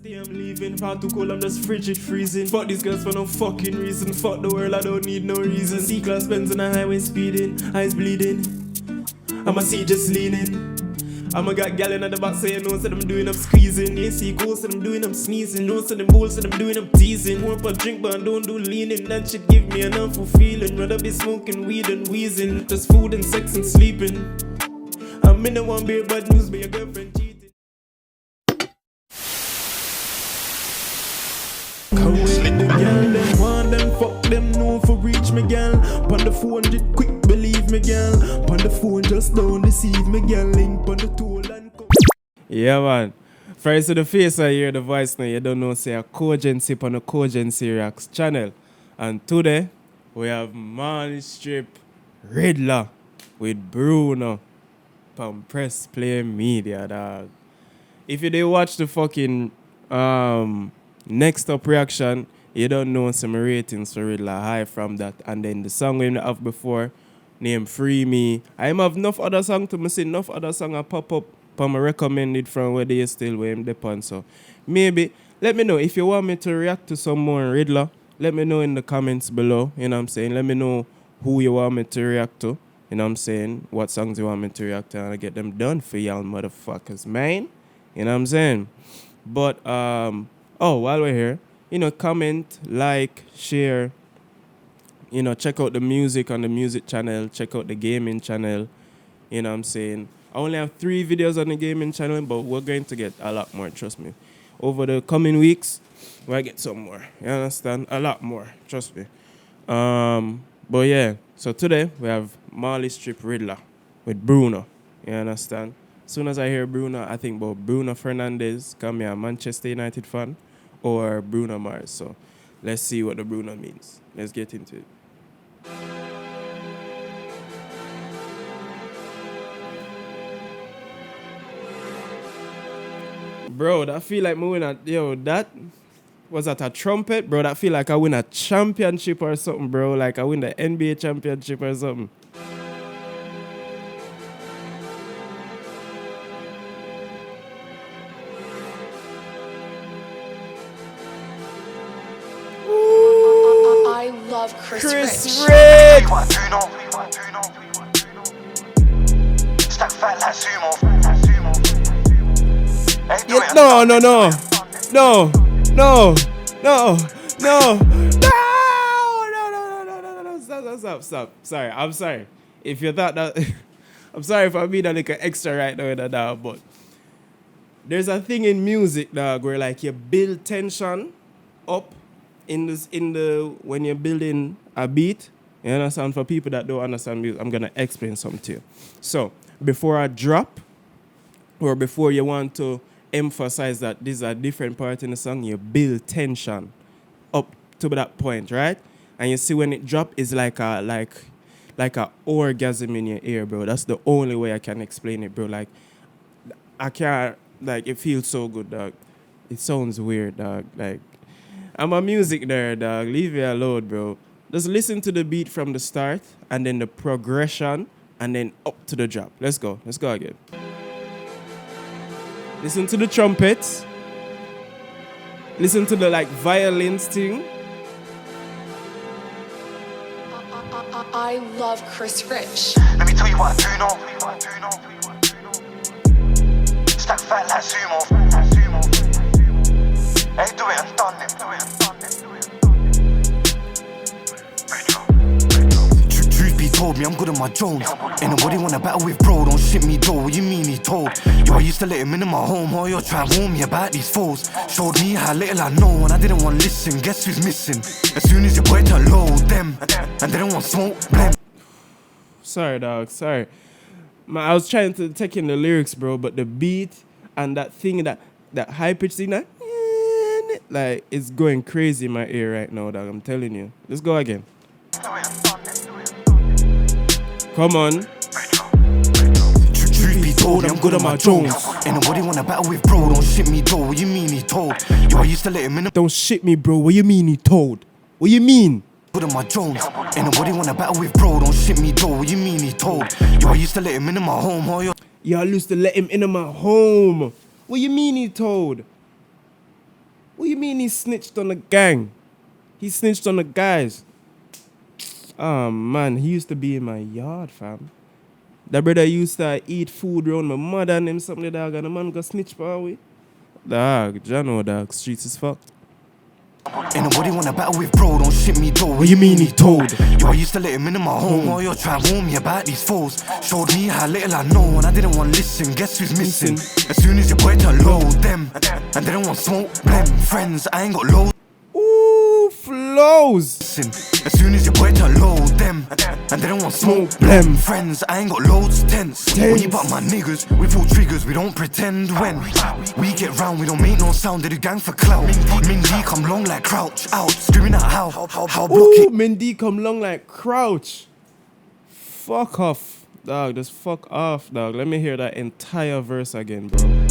I'm leaving, far too cold, I'm just frigid freezing. Fuck these girls for no fucking reason. Fuck the world, I don't need no reason. C-class Benz on the highway speeding, eyes bleeding. I'ma see just leaning. I'ma got gal in the back saying no, said I'm doing, I'm squeezing. They see cool, said I'm doing, I'm sneezing. No, said them bulls, said I'm doing, I'm teasing. Won't up drink, but I don't do leaning. That shit give me an awful feeling. Rather be smoking weed and wheezing. Just food and sex and sleeping. I'm in the one beer, bad news, but your girlfriend cheating. Come with the girl, them want them, fuck them, no for reach me, girl. Pon the 400, quick believe me, girl. Pon the phone, just don't deceive me, girl. Link pon the tool and come. Yeah, man. First to the face, I hear the voice now. You don't know, say a Cogency on the Cogency Reacts channel. And today, we have MaliStrip Ridla with Bruno from Pressplay Media, dog. If you did watch the fucking next up reaction, you don't know some ratings for Ridla high from that. And then the song we have before, named Free Me. I have enough other song to me see, enough other song I pop up for my recommended from where they still where I'm depend. So maybe let me know if you want me to react to some more Ridla. Let me know in the comments below. You know what I'm saying? Let me know who you want me to react to. You know what I'm saying? What songs you want me to react to, and I get them done for y'all motherfuckers, man. You know what I'm saying? But oh, while we're here, you know, comment, like, share, you know, check out the music on the music channel, check out the gaming channel, you know what I'm saying? I only have 3 videos on the gaming channel, but we're going to get a lot more, trust me. Over the coming weeks, we'll get some more, you understand? A lot more, trust me. But yeah, so today we have MaliStrip Ridla with Bruno, you understand? As soon as I hear Bruno, I think about Bruno Fernandes, come here, a Manchester United fan, or Bruno Mars. So let's see what the Bruno means. Let's get into it. Bro, that feel like me win a, yo, that was that a trumpet, bro. That feel like I win a championship or something, bro. Like I win the NBA championship or something. I love Chris Rich. Stack fat like sumo. No. Stop. Sorry, I'm sorry. If you thought that, I'm sorry if I being a little extra right now, dog, but there's a thing in music, dog, where like you build tension up in the when you're building a beat. You understand? For people that don't understand music, I'm gonna explain something to you. So before I drop, or before you want to emphasize that this is a different part in the song, you build tension up to that point, right? And you see when it drop, it's like a orgasm in your ear, bro. That's the only way I can explain it, bro. Like I can't, like it feels so good, dog. It sounds weird, dog. Like I'm a music nerd, dog. Leave me alone, bro. Just listen to the beat from the start and then the progression and then up to the drop. Let's go again. Listen to the trumpets. Listen to the like violins thing. I love Chris Rich. Let me tell you what I do know. Stack fat like sumo. Hey, do it and done it. Truth be told me, I'm good at my Jones. Ain't nobody wanna battle with bro, don't shit me though. What you mean he told? Yo, I used to let him in my home. Oh, you're trying to warn me about these foes. Showed me how little I know, and I didn't want to listen. Guess who's missing? As soon as your boy to load them, and they don't want smoke, blame. Sorry, dog. Sorry. I was trying to take in the lyrics, bro, but the beat and that thing, that high pitch thing, that like it's going crazy in my ear right now, dog. I'm telling you. Let's go again. Come on. Truth be told, I'm good at my Jones. Ain't nobody wanna battle with bro, don't shit me though. What you mean he told? Yo, I used to let him in. Don't shit me, bro. What you mean he told? What you mean? Good at my Jones. Ain't nobody wanna battle with bro, don't shit me though. What you mean he told? Yo, I used to let him in my home. Oh, Y'all used to let him in my home. What you mean he told? What you mean he snitched on the gang? He snitched on the guys. Oh man, he used to be in my yard, fam. That brother used to eat food around my mother and him something, dog, and the man got snitched for we. Dog, Jano, dog, streets is fucked. Ain't nobody wanna battle with bro, don't shit me though. What you mean he told? Yo, I used to let him into my home while you're trying to warn me about these foes. Showed me how little I know and I didn't want to listen. Guess who's missing? As soon as your boy turn low, them. And they don't want smoke, blem. Friends, I ain't got loads. Ooh, flows. As soon as your boy turn low, them. And they don't want smoke, blem. Friends, I ain't got loads, tense. When you butt my niggas, we pull triggers, we don't pretend. When we get round, we don't make no sound, they do gang for clout. Mindy come long like crouch, out, screaming out how block it. Mindy come long like crouch. Fuck off, dog, just fuck off, dog. Let me hear that entire verse again, bro.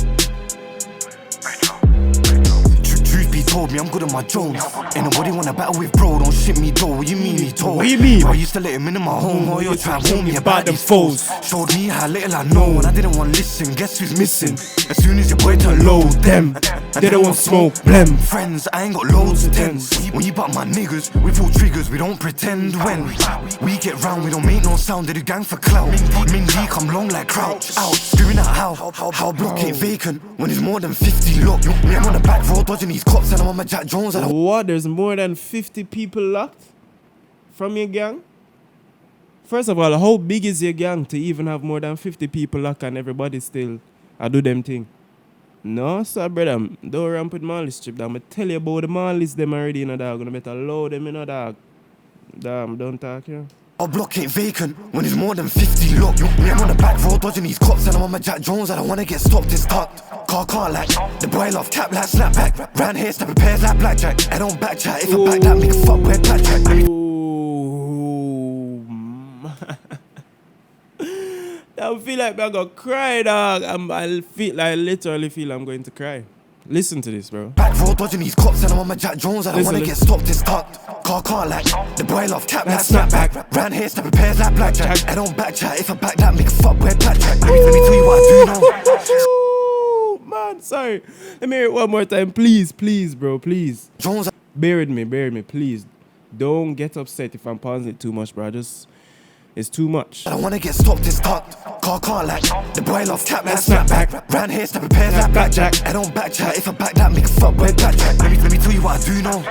Truth be told me, I'm good at my Jones. Ain't nobody wanna battle with bro, don't shit me though. What you mean he told? What you mean? Yo, I used to let him into my home while you're trying to warn me about these foes. Showed me how little I know and I didn't want to listen. Guess who's missing? As soon as your boy turn low, them. They don't want smoke, blem. Friends, I ain't got loads of tens. When you butt my niggas, we pull triggers, we don't pretend. When we get round, we don't make no sound, they do gang for clout. Mindy come long like crouch, out, screaming out how block it vacant when it's more than 50 locked. Me, I'm on the back road dodging these cops and I'm on my Jack Jones. What? There's more than 50 people locked from your gang? First of all, how big is your gang to even have more than 50 people locked and everybody still do them thing? No, sir, brother. Don't ramp with MaliStrip. I'm going to tell you about the Malis them already, you know, dog. I'm going to better load them, you know, dog. Damn, don't talk, yeah. I'll block it vacant when it's more than 50 locked. Me, I'm on the back road dodging these cops and I'm on my Jack Jones. I don't wanna get stopped, it's tucked. Car like the boy love cap like snapback. Round here stepping pairs like blackjack. I don't back chat, if I back that, make a fuck where blackjack. Ooh, I feel like I'm gonna cry, dog. I literally feel I'm going to cry. Listen to this, bro. Back road dodging these cops and I'm on my Jack Jones. I don't wanna get stopped, it's tucked. Car like the boy love cap like snapback. Round here stepping pairs like blackjack. I don't back chat, if I back that, make a fuck where blackjack. Let me tell you what I do know. Man, sorry. Let me hear it one more time, please, bro, please. Jones, bear with me, please. Don't get upset if I'm pausing it too much, bro. It's too much. I don't wanna get stopped, it's tucked. Car like the boy love cap like snapback. Round here stepping pairs like blackjack. I don't back chat, if I back that, make a fuck where blackjack. Let me tell you what I do know.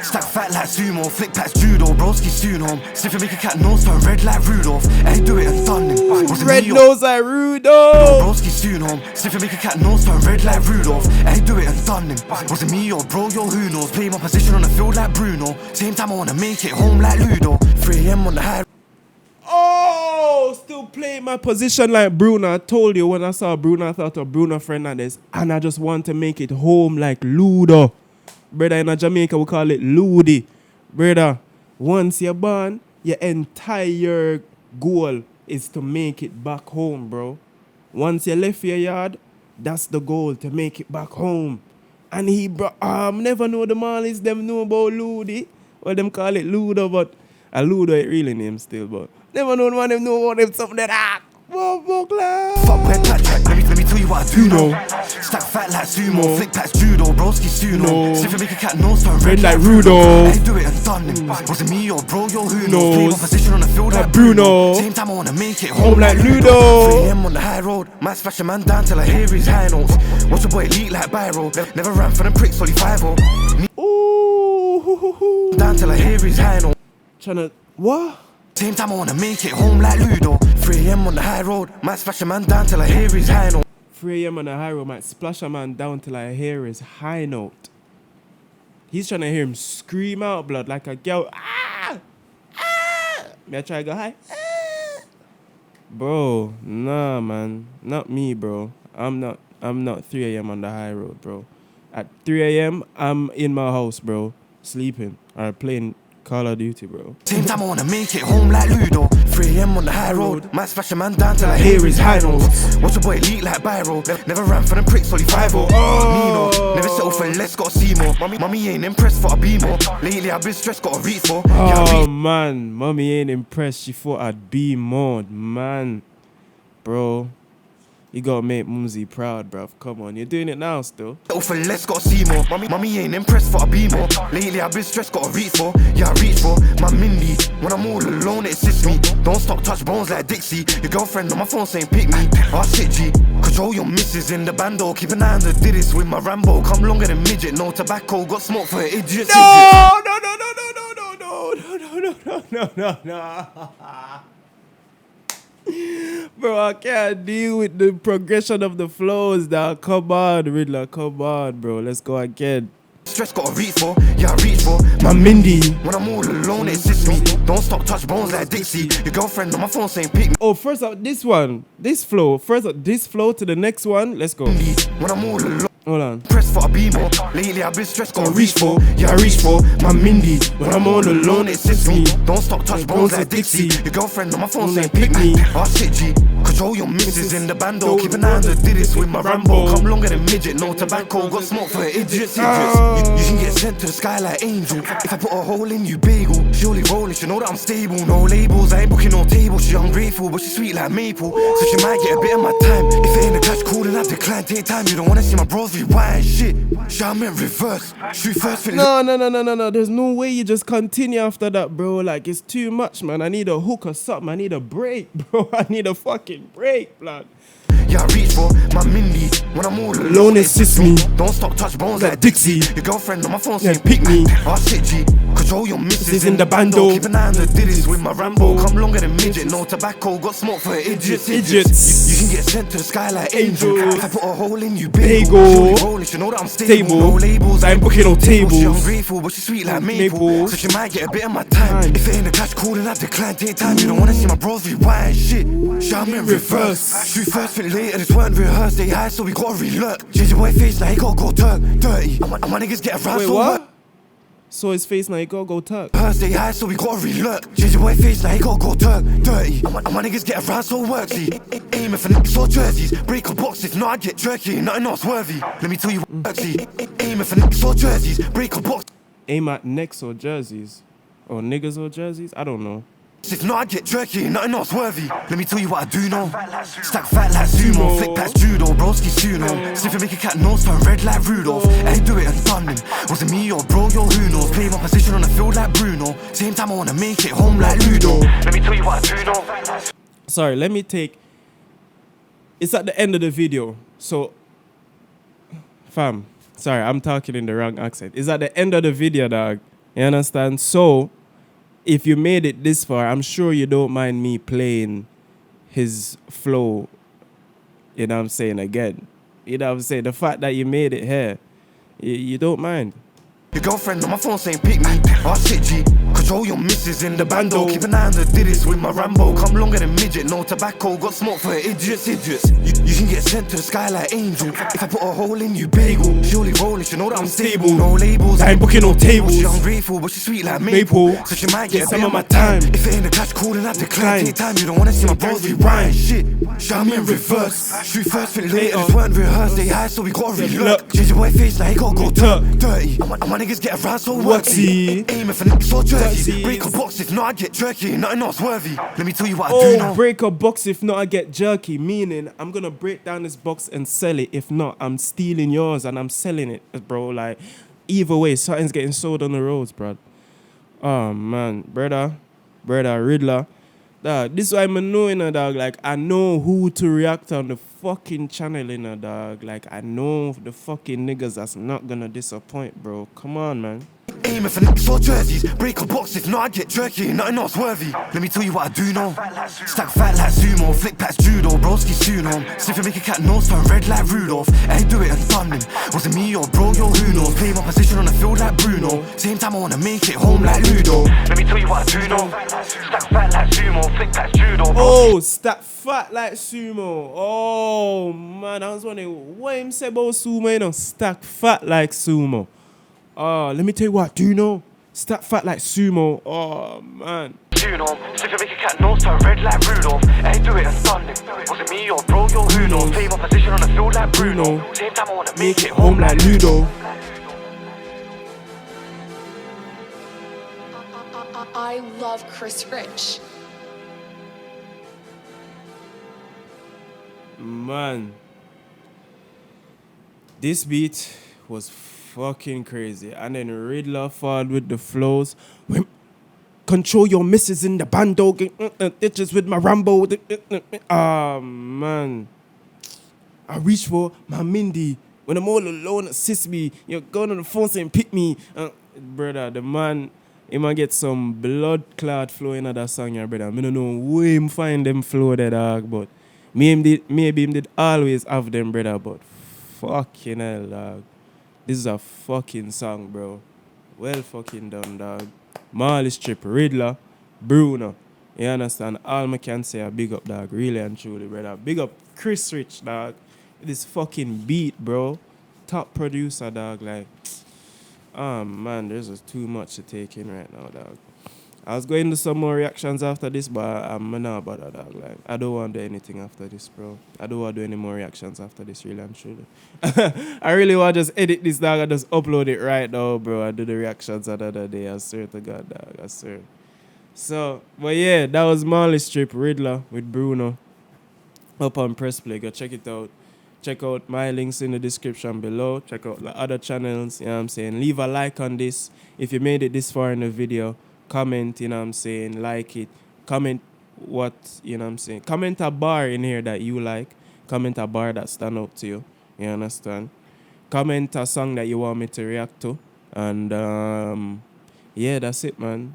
Stack fat like sumo, flick packs judo, broski soon home. Sniff and make a cat nose turn red like Rudolph. I do it and done him. Red nose like Rudolph. Broski soon home. Sniff and make a cat nose turn red like Rudolph. I do it and done him. Was it me or bro, yo, who knows? Play my position on the field like Bruno. Same time I wanna make it home like Ludo. 3 AM on the high. Oh, still playing my position like Bruno. I told you when I saw Bruno, I thought of Bruno Fernandez. And I just want to make it home like Ludo. Brother, in Jamaica, we call it Ludi. Brother, once you're born, your entire goal is to make it back home, bro. Once you left your yard, that's the goal, to make it back home. And he, bro, never know the Malis, them know about Ludi. Well, them call it Ludo, but Ludo ain't really name still, but never know one of them know about them something like that. Fuck where blackjack, let me tell you what I do know. Stack fat like sumo, flick packs judo, broski suno. Sniff and make a cat nose turn red like Rudolph. I do it and done him. Was it me or bro, yo, who knows? Play my position on the field like Bruno. Same time I wanna make it home like Ludo. 3 AM on the high road, might splash a man down till I hear his high notes. Watch a boy leak like Biro. Never ran for them pricks, only 5-0. Ooh. Down till I hear his high notes. Tryna, what? Same time I wanna make it home like Ludo. 3 AM on the high road, might splash a man down till I hear his high note. 3 AM on the high road, might splash a man down till I hear his high note. He's trying to hear him scream out blood like a girl. Ah! Ah! May I try to go high? Ah! Bro, nah, man. Not me, bro. I'm not 3 AM on the high road, bro. At 3 AM, I'm in my house, bro. Sleeping or playing Call of Duty, bro. Same time I wanna make it home like Ludo. 3 AM on the high road, might splash a man down till I hear his high notes. Watch a boy leak like Biro. Never ran for them pricks, only 5-0. Nino, never settle for less, gotta see more. Mommy ain't impressed, for a be more. Lately I've been stressed, gotta reach for. Oh man, mommy ain't impressed, she thought I'd be more, man. Bro, You gotta make Mumsy proud, bruv. Come on, you're doing it now still. Little for less, gotta see more. Mommy ain't impressed, for a be more. Lately I've been stressed, gotta reach for. Yeah, I reach for my Mindy. When I'm all alone, it assists me. Don't stop, touch bones like Dixie. Your girlfriend on my phone saying pick me. Oh shit, G. Control your missus in the bando. Keep an eye on the diddies with my Rambo. Come longer than midget, no tobacco. Got smoke for idiots. No, no, no, no, no, no, no, no, no, no, no, no, no. Bro, I can't deal with the progression of the flows now. Come on, Ridla, come on, bro. Let's go again. Stress gotta reach for, yeah, I reach for My Mindy. When I'm all alone, it assists me. Don't stop, touch bones like Dixie. Your girlfriend on my phone saying pick me. Oh, first up this one, this flow. First up this flow to the next one. Let's go. When I'm all alone, hold on. press for a be more. Lately I've been stressed, gotta reach for, yeah, I reach for my Mindy. When I'm all alone, it it assists assists me. me. Don't stop, touch bones like Dixie. Your girlfriend on my phone saying pick me. Oh shit, G. Control your missus in the bando. Keep an eye on the diddies with my Rambo. Come longer than midget, no tobacco. Got smoke for idiots. You can get sent to the sky like angel. If I put a hole in you, bagel. She only rolling, she know that I'm stable. No labels, I ain't booking no table. She ungrateful, but she sweet like maple. So she might get a bit of my time. If it ain't a catch cool, then I decline. Take time, you don't wanna see my bros rewind. Shit, I'm in reverse. Shoot first, No. There's no way you just continue after that, bro. Like, it's too much, man. I need a hook or something. I need a break, bro. I need a fucking break, blood. yeah, I reach for my Mindy. When I'm all Alone, it assists me. Don't stop, touch bones like Dixie. Your girlfriend on my phone Yeah, saying pick me. Oh shit, G. Control your missus in the bando. Keep an eye on the diddies with my Rambo. Come longer than midget, no tobacco. Got smoke for idiots. You can get sent to the sky like angel. If I put a hole in you, bagel. She rolling, she know that I'm stable. No labels, I ain't booking no tables. She ungrateful, but she sweet like maple. So she might get a bit of my time. If it ain't a catch cool, then I decline. Take time, you don't wanna see my bros rewind. Shit, I'm in reverse. Shoot first, fit later, this weren't rehearsed. They high, so we gotta re-lurk. Change your white face, now he gotta go dirty. And my niggas get around. Wait, so what? So his face now, he gotta go tuck. Stay high, so we gotta re-lurk. Change your white face, now he gotta go dirty. And my niggas get around so worky. Aiming for nicks or jerseys. Break a box, if not I get jerky. Nothing else worthy. Let me tell you what worksy. Aiming for nicks or jerseys. Break a box. Aim at necks or jerseys. Or niggas or jerseys? I don't know. If not I get jerky, nothing else worthy. Let me tell you what I do know. Stack fat like sumo. Flick past judo, broski suno. Sniff and make a cat nose turn red like Rudolph. I do it and done him. Was it me or bro, yo, who knows? Play my position on the field like Bruno. Same time I wanna make it home like Ludo. Let me tell you what I do know. Sorry, let me take... It's at the end of the video. So... Fam. Sorry, I'm talking in the wrong accent. It's at the end of the video, dog. You understand? So... If you made it this far, I'm sure you don't mind me playing his flow, you know what I'm saying, again. You know what I'm saying? The fact that you made it here, you don't mind. Your girlfriend on my phone saying pick me. Oh shit, G. Control your missus in the bando. Keep an eye on the diddies with my Rambo. Come longer than midget, no tobacco. Got smoke for idiots. You can get sent to the sky like angel. If I put a hole in you, bagel. She only rolling, she know that I'm stable. No labels, I ain't booking no tables. She ungrateful, but she sweet like maple. So she might get some of my time. If it ain't a catch cool, then I decline. Take time, you don't wanna see my bros rewind. Shit, I'm in reverse. Shoot first, fit later. This weren't rehearsed. They high, so we gotta re-look. Change your white face, now he gotta go dirty. And my niggas get around so worky. Aiming for nicks or jerseys. Break a box, if not I get jerky. Nothing else worthy. Let me tell you what I do know. Break a box, if not I get jerky. Meaning, I'm gonna break down this box and sell it. If not, I'm stealing yours and I'm selling it, bro. Like, either way, something's getting sold on the roads, bro. Oh, man. Brother, Ridla. Dog, this is why I'm knowing, dog. Like, I know who to react on the fucking channel, dog. Like, I know the fucking niggas that's not gonna disappoint, bro. Come on, man. Aiming for nicks or jerseys. Break a box, if not I get jerky. Nothing else worthy. Let me tell you what I do know. Stack fat like sumo. Flick past judo, broski suno. Sniff and make a cat nose turn red like Rudolph. I do it and done him. Was it me or bro, yo, who knows? Play my position on the field like Bruno. Same time I wanna make it home like Ludo. Let me tell you what I do know. Stack fat like sumo. Flick past judo. Oh, stack fat like sumo. Oh, man. I was wondering what him say about sumo, Stack fat like sumo. Oh, let me tell you what, do you know? Stack fat like sumo. Oh, man. You know, slip and make a cat nose turn red like Rudolph. I do it and done it. Was it me or bro, yo, who knows? Play my position on the field like Bruno. Same time I wanna make it home like Ludo. I love Chris Rich. Man, this beat was fucking crazy. And then Ridla followed with the flows. Control your misses in the bando. Itches with my Rambo. Ah, man. I reach for my Mindy. When I'm all alone, assist me. You're going on the phone saying, pick me. Brother, the man, he might get some blood clot flow in that song, yeah, brother. I don't know where him find them flow there, dog, but maybe him did always have them, brother, but fucking hell, dog. This is a fucking song, bro. Well fucking done, dog. MaliStrip, Ridla, Bruno. You understand? All I can say, a big up, dog. Really and truly, brother. Big up Chris Rich, dog. This fucking beat, bro. Top producer, dog. Like, oh man, there's just too much to take in right now, dog. I was going to some more reactions after this, but I'm not about that, dog. Like, I don't want to do anything after this, bro. I don't want to do any more reactions after this, really and truly. I really want to just edit this, dog, and just upload it right now, bro. I do the reactions another day. I swear to God, dog. I swear. So, but yeah, that was MaliStrip, Ridla with Bruno up on Pressplay. Go check it out. Check out my links in the description below. Check out the other channels, you know what I'm saying. Leave a like on this. If you made it this far in the video, comment, you know what I'm saying. Like it. Comment what, you know what I'm saying. Comment a bar in here that you like. Comment a bar that stand out to you. You understand? Comment a song that you want me to react to. And, yeah, that's it, man.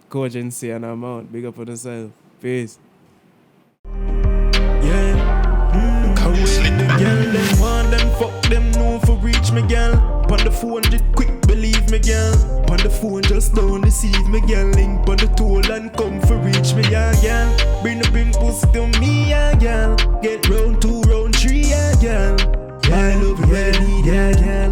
Cogency and I'm out. Big up on yourself. Peace. Girl, them want them, fuck them, no for reach me, girl. Pon the phone, just quick, believe me, girl. Pon the phone, just don't deceive me, girl. Link pon the toll and come for reach me, yeah, girl. Bring the bring pussy to me, yeah, girl. Get round 2, round 3, yeah, girl. I love you, yeah, girl.